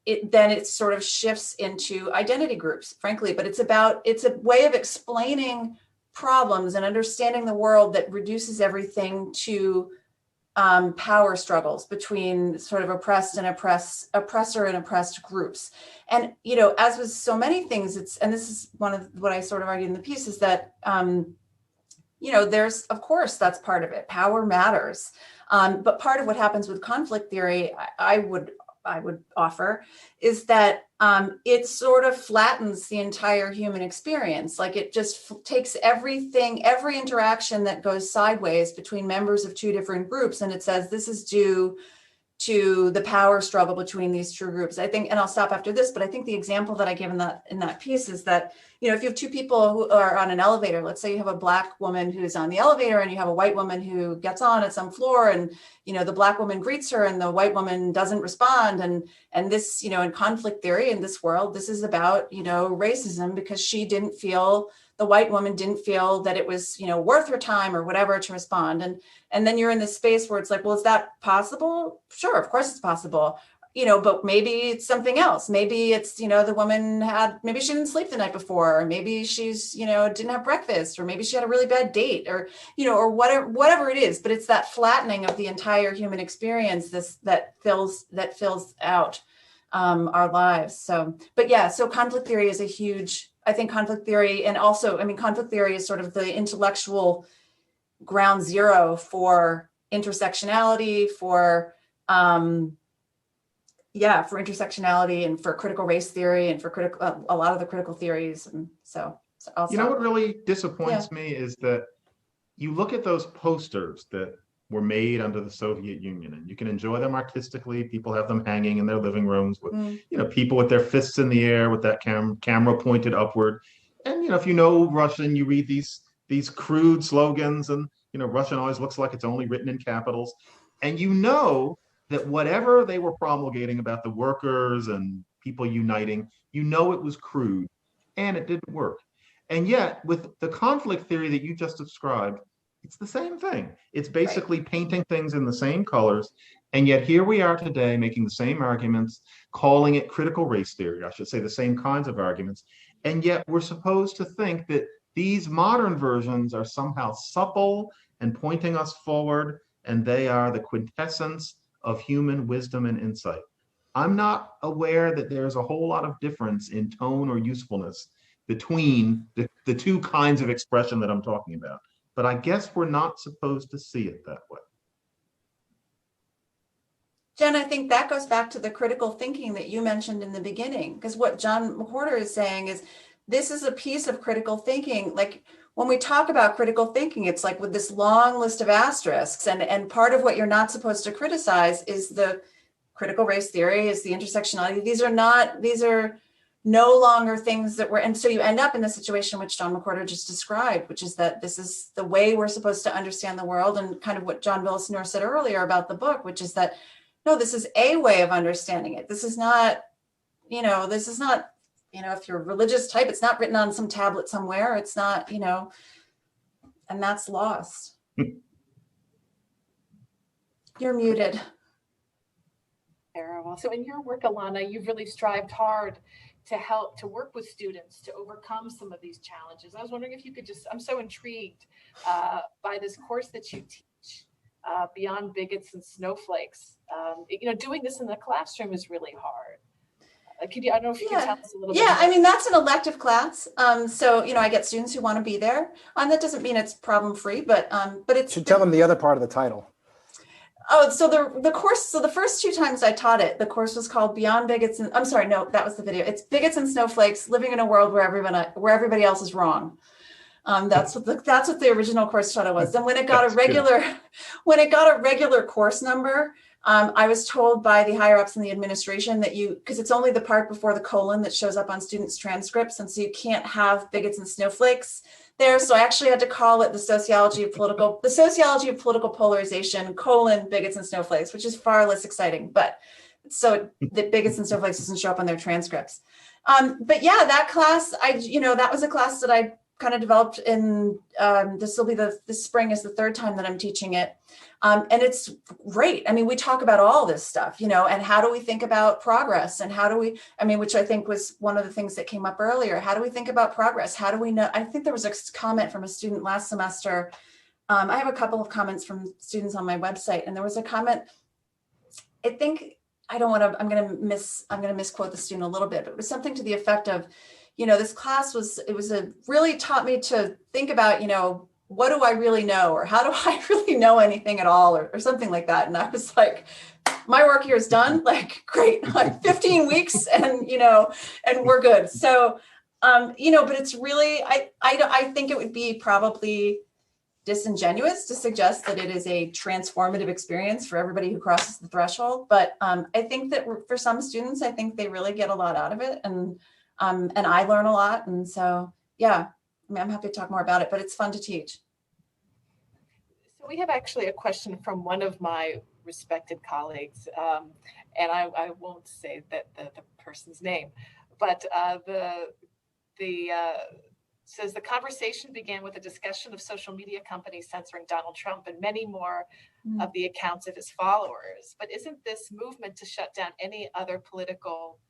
B: it sort of shifts into identity groups, frankly. But it's a way of explaining problems and understanding the world that reduces everything to power struggles between sort of oppressor and oppressed groups. And, as with so many things, and this is one of what I sort of argued in the piece, is that, there's, of course, that's part of it. Power matters. But part of what happens with conflict theory, I would offer, is that it sort of flattens the entire human experience. Like, it just takes every interaction that goes sideways between members of two different groups, and it says this is due to the power struggle between these two groups. I think, and I'll stop after this, but I think the example that I give in that piece is that, if you have two people who are on an elevator, let's say you have a Black woman who's on the elevator and you have a white woman who gets on at some floor, and, the Black woman greets her and the white woman doesn't respond. And this, in conflict theory in this world, this is about, racism, because the white woman didn't feel that it was, worth her time or whatever to respond. And then you're in this space where it's like, well, is that possible? Sure, of course it's possible. But maybe it's something else. Maybe it's, the woman maybe she didn't sleep the night before, or maybe she's, didn't have breakfast, or maybe she had a really bad date, or, or whatever it is. But it's that flattening of the entire human experience, that fills out our lives. So conflict theory is I think conflict theory, and also, conflict theory is sort of the intellectual ground zero for intersectionality, for intersectionality, and for critical race theory, and for a lot of the critical theories. And so
D: what really disappoints me is that you look at those posters that were made under the Soviet Union, and you can enjoy them artistically. People have them hanging in their living rooms with, people with their fists in the air with that camera pointed upward. And, if you know Russian, you read these crude slogans, and, Russian always looks like it's only written in capitals. And that whatever they were promulgating about the workers and people uniting, it was crude and it didn't work. And yet, with the conflict theory that you just described, It's the same thing. It's basically painting things in the same colors. And yet here we are today making the same arguments, calling it critical race theory, I should say the same kinds of arguments. And yet we're supposed to think that these modern versions are somehow supple and pointing us forward, and they are the quintessence of human wisdom and insight. I'm not aware that there's a whole lot of difference in tone or usefulness between the two kinds of expression that I'm talking about. But I guess we're not supposed to see it that way.
B: Jen, I think that goes back to the critical thinking that you mentioned in the beginning, because what John McWhorter is saying is this is a piece of critical thinking. Like when we talk about critical thinking, it's like with this long list of asterisks, and part of what you're not supposed to criticize is the critical race theory, is the intersectionality. These are no longer things that and so you end up in the situation which John McWhorter just described, which is that this is the way we're supposed to understand the world, and kind of what John Villasenor said earlier about the book, which is that, no, this is a way of understanding it. This is not, if you're a religious type, it's not written on some tablet somewhere. It's not, and that's lost. You're muted.
A: Terrible. So in your work, Alana, you've really strived hard to work with students to overcome some of these challenges. I was wondering if you could I'm so intrigued by this course that you teach, Beyond Bigots and Snowflakes. Doing this in the classroom is really hard. I don't know if you can tell us a little bit.
B: Yeah, I mean, that's an elective class. So, I get students who want to be there. That doesn't mean it's problem-free, but it's—
C: Should tell them the other part of the title.
B: Oh, so the course, so the first 2 times I taught it, the course was called Beyond Bigots and— I'm sorry, no, that was the video. It's Bigots and Snowflakes, Living in a World where everybody else is wrong. That's what the original course title was. And when it got a regular course number, I was told by the higher ups in the administration that because it's only the part before the colon that shows up on students' transcripts, and so you can't have bigots and snowflakes there. So I actually had to call it the sociology of political polarization, bigots and snowflakes, which is far less exciting. But so the bigots and snowflakes doesn't show up on their transcripts. But yeah, that class, that was a class that I kind of developed in, this spring is the 3rd time that I'm teaching it. And it's great. I mean, we talk about all this stuff, and how do we think about progress, and which I think was one of the things that came up earlier. How do we think about progress? How do we know? I think there was a comment from a student last semester. I have a couple of comments from students on my website, and there was a comment, I'm going to misquote the student a little bit, but it was something to the effect of, this class really taught me to think about, what do I really know, or how do I really know anything at all, or something like that. And I was like, my work here is done. Like, great, like 15 weeks and we're good. So, but it's really, I think it would be probably disingenuous to suggest that it is a transformative experience for everybody who crosses the threshold. But I think that for some students, I think they really get a lot out of it. And I learn a lot. And so, yeah. I'm happy to talk more about it, but it's fun to teach.
A: So we have actually a question from one of my respected colleagues, and I won't say the person's name, but says the conversation began with a discussion of social media companies censoring Donald Trump and many more of the accounts of his followers. But isn't this movement to shut down any other political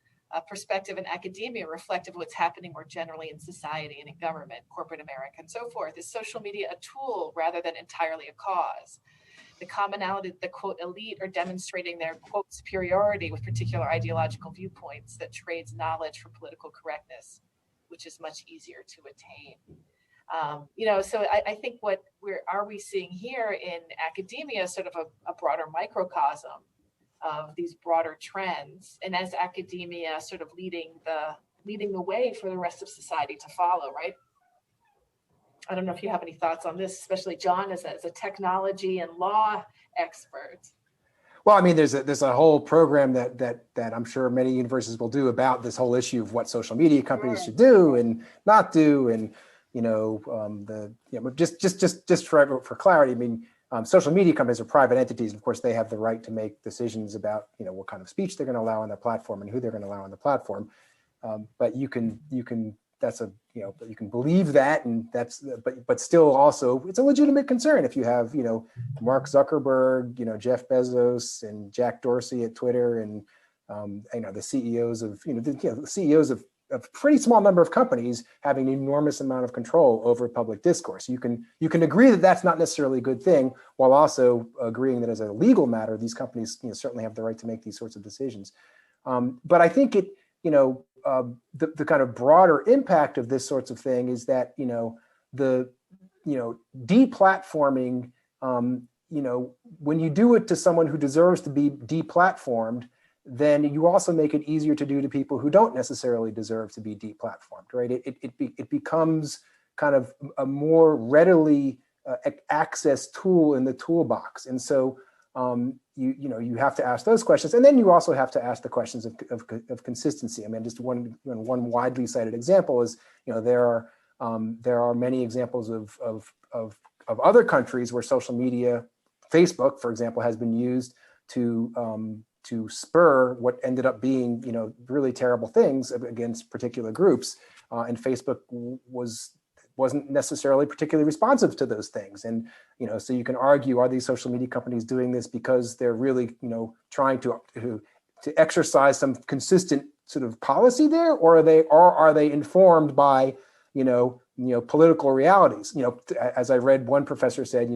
A: perspective in academia reflective of what's happening more generally in society and in government, corporate America, and so forth? Is social media a tool rather than entirely a cause? The commonality, the quote elite are demonstrating their quote superiority with particular ideological viewpoints that trades knowledge for political correctness, which is much easier to attain. So I think what are we seeing here in academia, sort of a broader microcosm of these broader trends, and as academia sort of leading the way for the rest of society to follow, right? I don't know if you have any thoughts on this, especially John as a technology and law expert.
C: Well, I mean, there's a whole program that I'm sure many universities will do about this whole issue of what social media companies should do and not do, and just for clarity, I mean, social media companies are private entities. And of course, they have the right to make decisions about what kind of speech they're going to allow on their platform and who they're going to allow on the platform. But you can you can believe that, and but still also it's a legitimate concern if you have, Mark Zuckerberg, Jeff Bezos and Jack Dorsey at Twitter, and the CEOs of, the CEOs of a pretty small number of companies having an enormous amount of control over public discourse. You can agree that that's not necessarily a good thing, while also agreeing that as a legal matter, these companies certainly have the right to make these sorts of decisions. But I think it, the kind of broader impact of this sorts of thing is that, the, deplatforming, when you do it to someone who deserves to be deplatformed, then you also make it easier to do to people who don't necessarily deserve to be deplatformed, right? It becomes kind of a more readily accessed tool in the toolbox. And so you have to ask those questions, and then you also have to ask the questions of consistency. I mean, just one widely cited example is, there are many examples of other countries where social media, Facebook, for example, has been used to spur what ended up being, really terrible things against particular groups, and Facebook wasn't necessarily particularly responsive to those things. And, so you can argue, are these social media companies doing this because they're really, trying to exercise some consistent sort of policy there, or are they informed by, political realities? As I read, one professor said,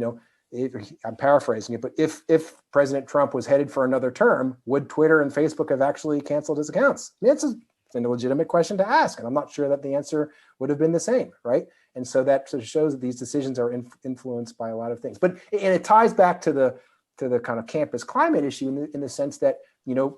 C: I'm paraphrasing it, but if President Trump was headed for another term, would Twitter and Facebook have actually canceled his accounts? I mean, it's a legitimate question to ask, and I'm not sure that the answer would have been the same, right? And so that sort of shows that these decisions are influenced by a lot of things. And it ties back to the kind of campus climate issue in the sense that,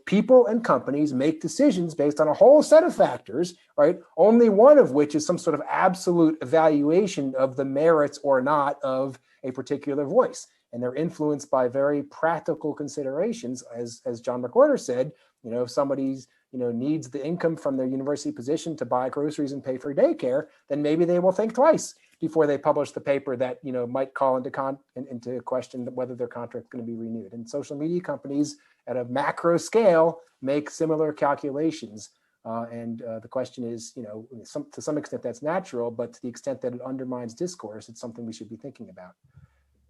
C: people and companies make decisions based on a whole set of factors, right? Only one of which is some sort of absolute evaluation of the merits or not of a particular voice. And they're influenced by very practical considerations. As John McWhorter said, if somebody's, needs the income from their university position to buy groceries and pay for daycare, then maybe they will think twice before they publish the paper that, might call into question whether their contract is going to be renewed. And social media companies at a macro scale make similar calculations. And the question is, to some extent that's natural, but to the extent that it undermines discourse, it's something we should be thinking about.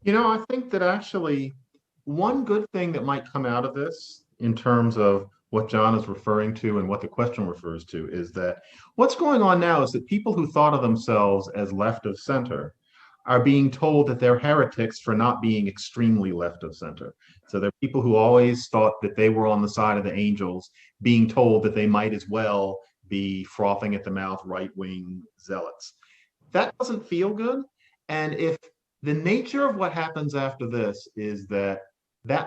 D: I think that actually one good thing that might come out of this in terms of what John is referring to and what the question refers to is that what's going on now is that people who thought of themselves as left of center are being told that they're heretics for not being extremely left of center. So there are people who always thought that they were on the side of the angels being told that they might as well be frothing at the mouth right-wing zealots. That doesn't feel good. And if the nature of what happens after this is that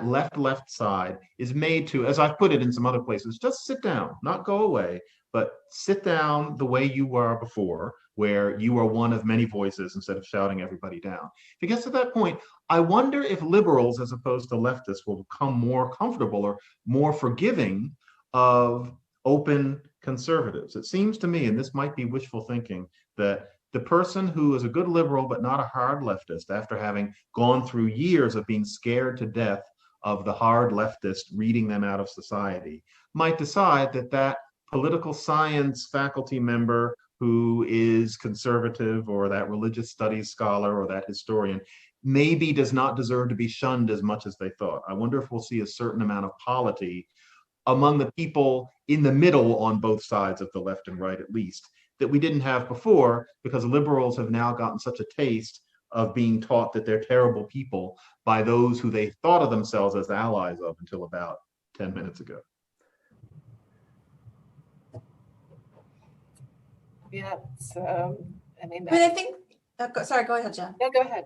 D: left side is made to, as I've put it in some other places, just sit down, not go away, but sit down the way you were before, where you are one of many voices instead of shouting everybody down. If it gets to that point, I wonder if liberals, as opposed to leftists, will become more comfortable or more forgiving of open conservatives. It seems to me, and this might be wishful thinking, that the person who is a good liberal but not a hard leftist, after having gone through years of being scared to death of the hard leftist reading them out of society, might decide that political science faculty member who is conservative, or that religious studies scholar, or that historian, maybe does not deserve to be shunned as much as they thought. I wonder if we'll see a certain amount of polity among the people in the middle on both sides of the left and right, at least, that we didn't have before, because liberals have now gotten such a taste of being taught that they're terrible people by those who they thought of themselves as allies of until about 10 minutes ago.
A: Yeah,
B: I think, sorry, go ahead, Jen.
A: No, go ahead.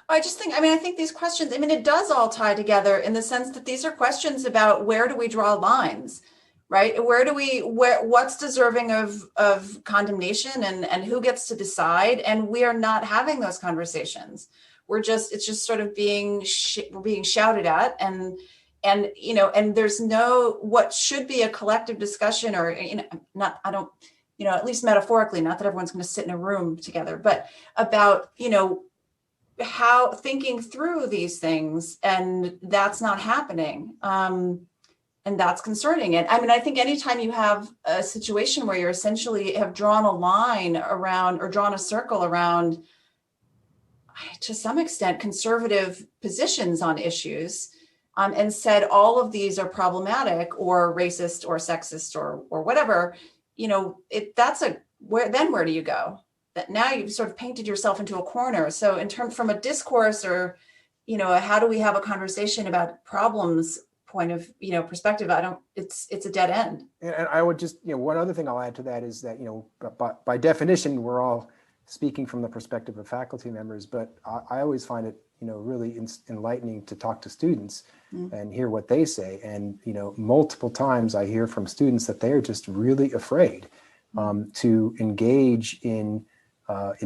B: I just think, I think these questions, it does all tie together in the sense that these are questions about where do we draw lines, right? What's deserving of condemnation and who gets to decide? And we are not having those conversations. It's just sort of we're being shouted at, and there's no, what should be a collective discussion, or, at least metaphorically, not that everyone's going to sit in a room together, but about, how thinking through these things, and that's not happening. And that's concerning. And I mean, I think anytime you have a situation where you're essentially have drawn a line around or drawn a circle around, to some extent, conservative positions on issues, and said all of these are problematic or racist or sexist or whatever, where do you go? That now you've sort of painted yourself into a corner. So in terms from a discourse or, how do we have a conversation about problems point of, perspective, it's a dead end.
C: And I would just, one other thing I'll add to that is that, by definition, we're all speaking from the perspective of faculty members, but I always find it, really enlightening to talk to students and hear what they say. And, multiple times I hear from students that they're just really afraid to engage in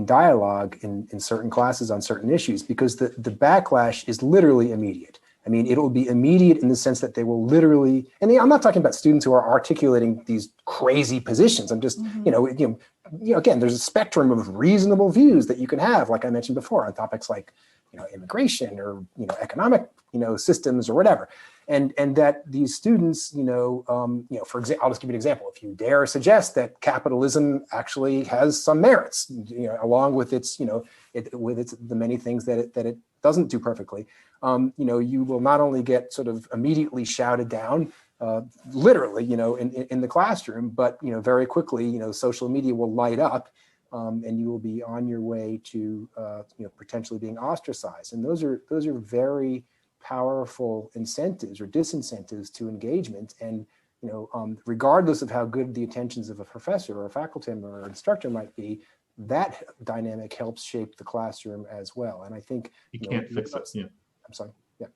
C: dialogue in certain classes on certain issues, because the backlash is literally immediate. I mean, it'll be immediate in the sense that they will literally, and I'm not talking about students who are articulating these crazy positions. I'm just, again, there's a spectrum of reasonable views that you can have, like I mentioned before, on topics like, immigration or, economic, systems or whatever. And that these students, for example, I'll just give you an example. If you dare suggest that capitalism actually has some merits, along with its, the many things that it doesn't do perfectly, you will not only get sort of immediately shouted down, literally, in the classroom, but, very quickly, social media will light up, and you will be on your way to, potentially being ostracized. And those are very powerful incentives or disincentives to engagement. And, regardless of how good the intentions of a professor or a faculty member or instructor might be, that dynamic helps shape the classroom as well. And I think
D: you can't fix it. Yeah.
C: I'm sorry. Yeah.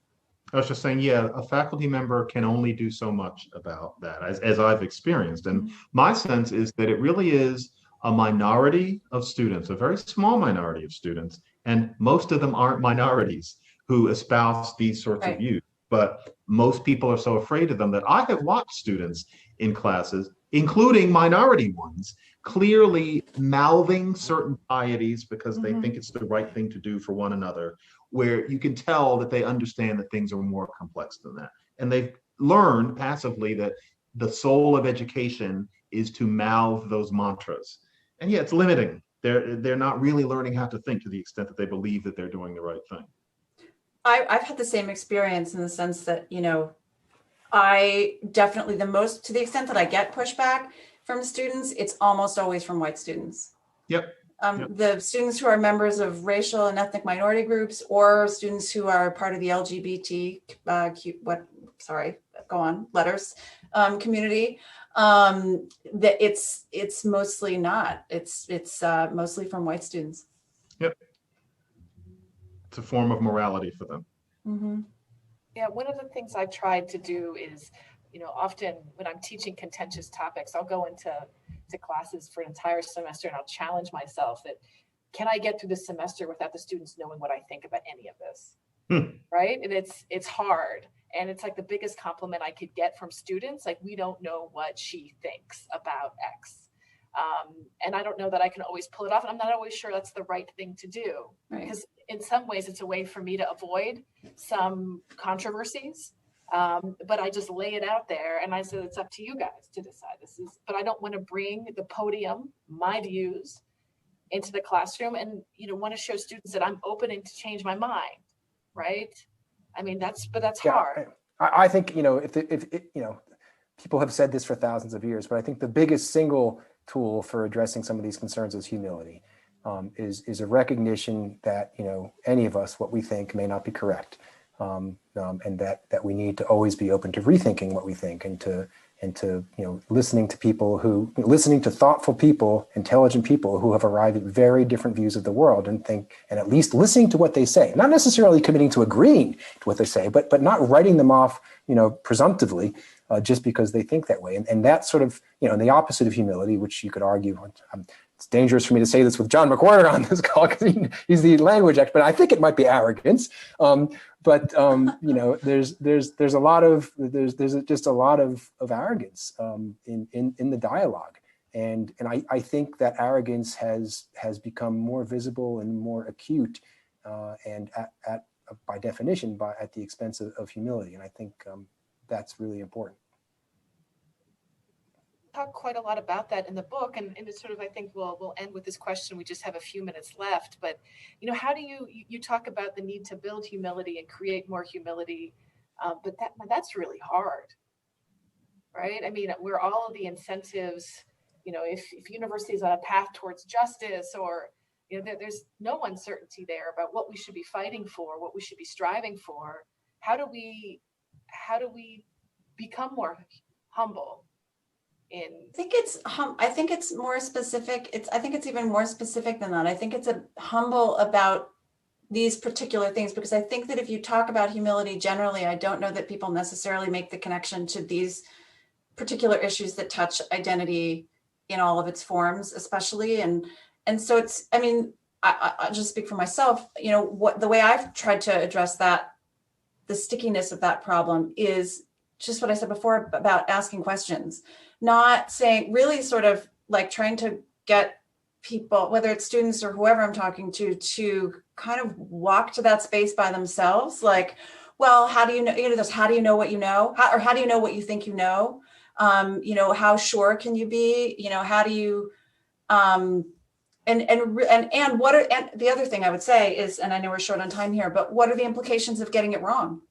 D: I was just saying, yeah, a faculty member can only do so much about that, as I've experienced. And my sense is that it really is a minority of students, a very small minority of students, and most of them aren't minorities who espouse these sorts of views. But most people are so afraid of them that I have watched students in classes, including minority ones, clearly mouthing certain pieties because they think it's the right thing to do for one another, where you can tell that they understand that things are more complex than that. And they've learned passively that the soul of education is to mouth those mantras. And yeah, it's limiting. They're not really learning how to think to the extent that they believe that they're doing the right thing.
B: I've had the same experience in the sense that, I definitely to the extent that I get pushback from students, it's almost always from white students.
D: Yep.
B: The students who are members of racial and ethnic minority groups, or students who are part of the LGBT, community, that it's mostly not. It's mostly from white students.
D: Yep. It's a form of morality for them.
B: Mm-hmm.
A: Yeah, one of the things I've tried to do is, often when I'm teaching contentious topics, I'll go into classes for an entire semester and I'll challenge myself that, can I get through this semester without the students knowing what I think about any of this? Right? And it's hard. And it's like the biggest compliment I could get from students, like, we don't know what she thinks about X. And I don't know that I can always pull it off. And I'm not always sure that's the right thing to do.
B: Right.
A: Because in some ways it's a way for me to avoid some controversies. But I just lay it out there and I said, it's up to you guys to decide but I don't want to bring the podium, my views, into the classroom and, want to show students that I'm open to change my mind. Right. I mean, that's hard.
C: I think, if people have said this for thousands of years, but I think the biggest single tool for addressing some of these concerns is humility, is a recognition that, any of us, what we think may not be correct. And that we need to always be open to rethinking what we think and to listening to thoughtful people, intelligent people who have arrived at very different views of the world and at least listening to what they say, not necessarily committing to agreeing to what they say, but not writing them off, presumptively, just because they think that way. And that's sort of, the opposite of humility, which you could argue, it's dangerous for me to say this with John McWhorter on this call because he's the language expert, but I think it might be arrogance. But there's just a lot of arrogance in the dialogue, and I think that arrogance has become more visible and more acute, and by definition, at the expense of humility, and I think that's really important.
A: talk quite a lot about that in the book, and it's sort of, I think we'll end with this question. We just have a few minutes left, but how do you talk about the need to build humility and create more humility, but that's really hard, right? I mean, where all of the incentives, if university is on a path towards justice, or there's no uncertainty there about what we should be fighting for, what we should be striving for. How do we become more humble?
B: I think it's more specific. I think it's even more specific than that. I think it's humble about these particular things, because I think that if you talk about humility generally, I don't know that people necessarily make the connection to these particular issues that touch identity in all of its forms, especially. And so it's, I mean, I'll just speak for myself, the way I've tried to address that, the stickiness of that problem, is just what I said before about asking questions, not saying, really sort of like trying to get people, whether it's students or whoever I'm talking to kind of walk to that space by themselves. Like, well, how do you know, how do you know what you know? Or how do you know what you think you know? How sure can you be? How do you, and the other thing I would say is, and I know we're short on time here, but what are the implications of getting it wrong?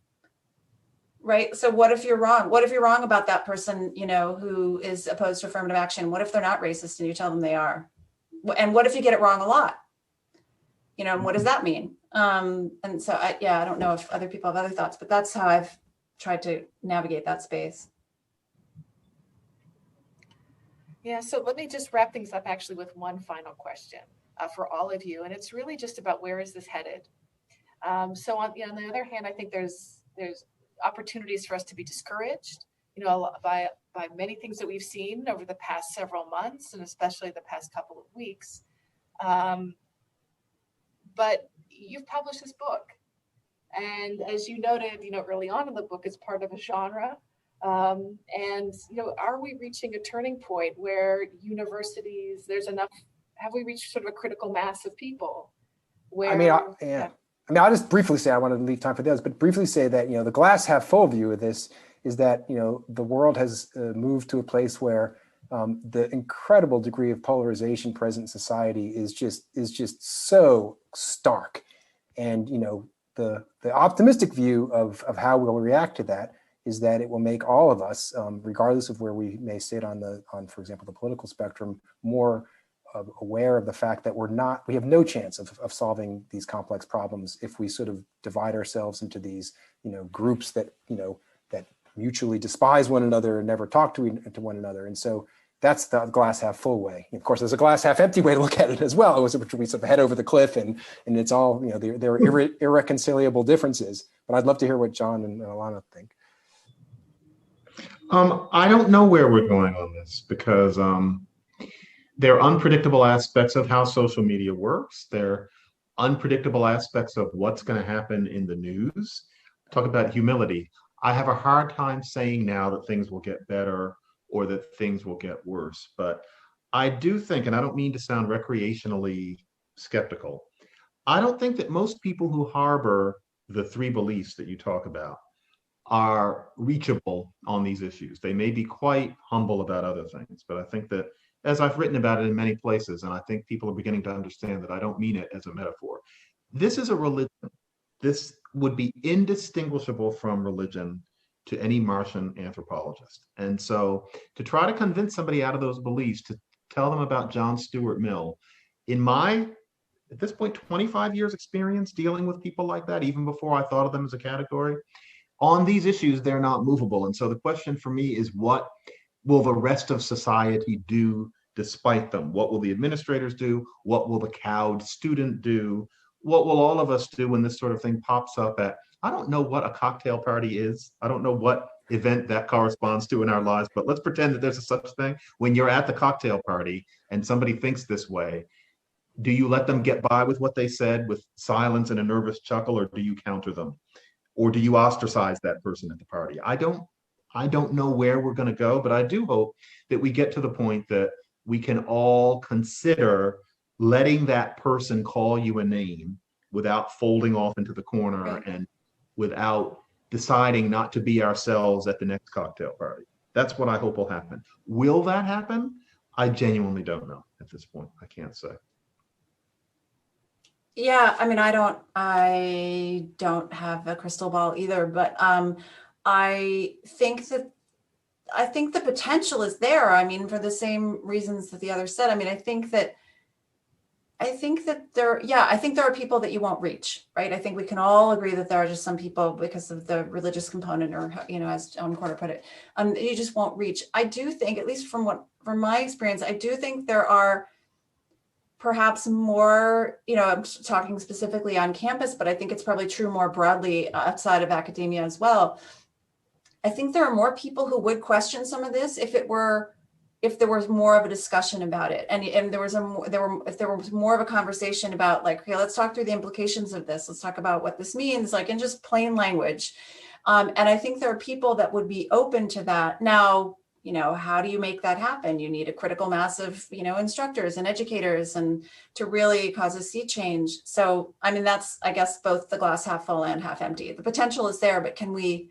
B: Right. So what if you're wrong? What if you're wrong about that person, who is opposed to affirmative action? What if they're not racist and you tell them they are? And what if you get it wrong a lot? And what does that mean? And so I don't know if other people have other thoughts, but that's how I've tried to navigate that space.
A: Yeah, so let me just wrap things up actually with one final question for all of you. And it's really just about, where is this headed? So on the other hand, I think there's opportunities for us to be discouraged, by many things that we've seen over the past several months, and especially the past couple of weeks. But you've published this book, and as you noted, early on in the book, it's part of a genre. And are we reaching a turning point where universities, have we reached sort of a critical mass of people where,
C: I'll just briefly say, I want to leave time for those, but briefly say that, the glass half full view of this is that, the world has moved to a place where the incredible degree of polarization present in society is just so stark. And, the optimistic view of how we'll react to that is that it will make all of us, regardless of where we may sit on, for example, the political spectrum, more aware of the fact that we have no chance of solving these complex problems if we sort of divide ourselves into these, groups that, that mutually despise one another and never talk to one another. And so that's the glass half full way. Of course, there's a glass half empty way to look at it as well, which we sort of head over the cliff and it's all, there are irreconcilable differences. But I'd love to hear what John and Alana think.
D: I don't know where we're going on this, because there are unpredictable aspects of how social media works. There are unpredictable aspects of what's going to happen in the news. Talk about humility. I have a hard time saying now that things will get better or that things will get worse. But I do think, and I don't mean to sound recreationally skeptical, I don't think that most people who harbor the three beliefs that you talk about are reachable on these issues. They may be quite humble about other things, but I think that, as I've written about it in many places, and I think people are beginning to understand that I don't mean it as a metaphor. This is a religion. This would be indistinguishable from religion to any Martian anthropologist. And so to try to convince somebody out of those beliefs, to tell them about John Stuart Mill, in my, at this point, 25 years experience dealing with people like that, even before I thought of them as a category, on these issues, they're not movable. And so the question for me is, what will the rest of society do despite them? What will the administrators do? What will the cowed student do? What will all of us do when this sort of thing pops up at, I don't know what a cocktail party is. I don't know what event that corresponds to in our lives, but let's pretend that there's a such thing. When you're at the cocktail party and somebody thinks this way, do you let them get by with what they said with silence and a nervous chuckle, or do you counter them? Or do you ostracize that person at the party? I don't know where we're going to go, but I do hope that we get to the point that we can all consider letting that person call you a name without folding off into the corner and without deciding not to be ourselves at the next cocktail party. That's what I hope will happen. Will that happen? I genuinely don't know at this point. I can't say.
B: Yeah, I mean, I don't have a crystal ball either, but I think the potential is there. I mean, for the same reasons that the other said. I mean, I think that I think there are people that you won't reach, right? I think we can all agree that there are just some people, because of the religious component, or, as John McWhorter put it, you just won't reach. I do think, at least from my experience, I do think there are perhaps more, I'm talking specifically on campus, but I think it's probably true more broadly outside of academia as well. I think there are more people who would question some of this if there was more of a discussion about it, and if there was more of a conversation about, like, okay, let's talk through the implications of this. Let's talk about what this means, like in just plain language. And I think there are people that would be open to that. Now, how do you make that happen? You need a critical mass of, instructors and educators, and to really cause a sea change. So, I mean, that's, I guess, both the glass half full and half empty. The potential is there, but can we,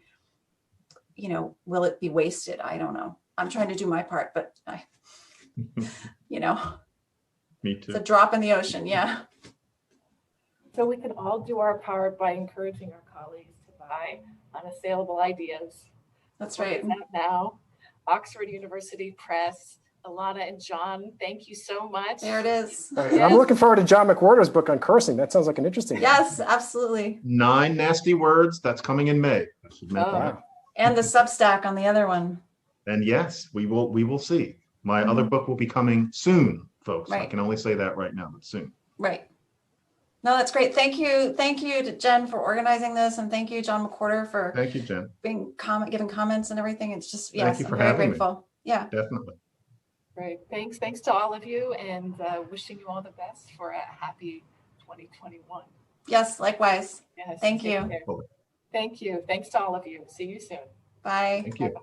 B: will it be wasted? I don't know. I'm trying to do my part, but
D: Me too.
B: it's a drop in the ocean. Yeah.
A: So we can all do our part by encouraging our colleagues to buy Unassailable Ideas.
B: That's
A: What
B: right.
A: is that now? Oxford University Press. Alana and John, thank you so much.
B: There it is.
C: Right, and I'm looking forward to John McWhorter's book on cursing. That sounds like an interesting one.
B: Yes, absolutely.
D: 9 nasty words. That's coming in May. I should make
A: Oh.
D: that.
B: And the Substack on the other one.
D: And yes, we will see. My other book will be coming soon, folks. I
B: Right.
D: can only say that right now, but soon.
B: Right. No, that's great. Thank you to Jen for organizing this, and thank you, John McWhorter, for
D: Thank you, Jen.
B: giving comments and everything. It's just,
D: Thank
B: yes,
D: you
B: I'm
D: for
B: very
D: having me.
B: grateful. Yeah.
D: Definitely.
A: Great. Thanks to all of you, and wishing you all the best for a happy 2021.
B: Yes, likewise.
A: Yes,
B: Thank
A: take
B: you.
A: care. Thank you. Thanks to all of you. See you soon.
B: Bye.
D: Thank you.
A: Bye-bye.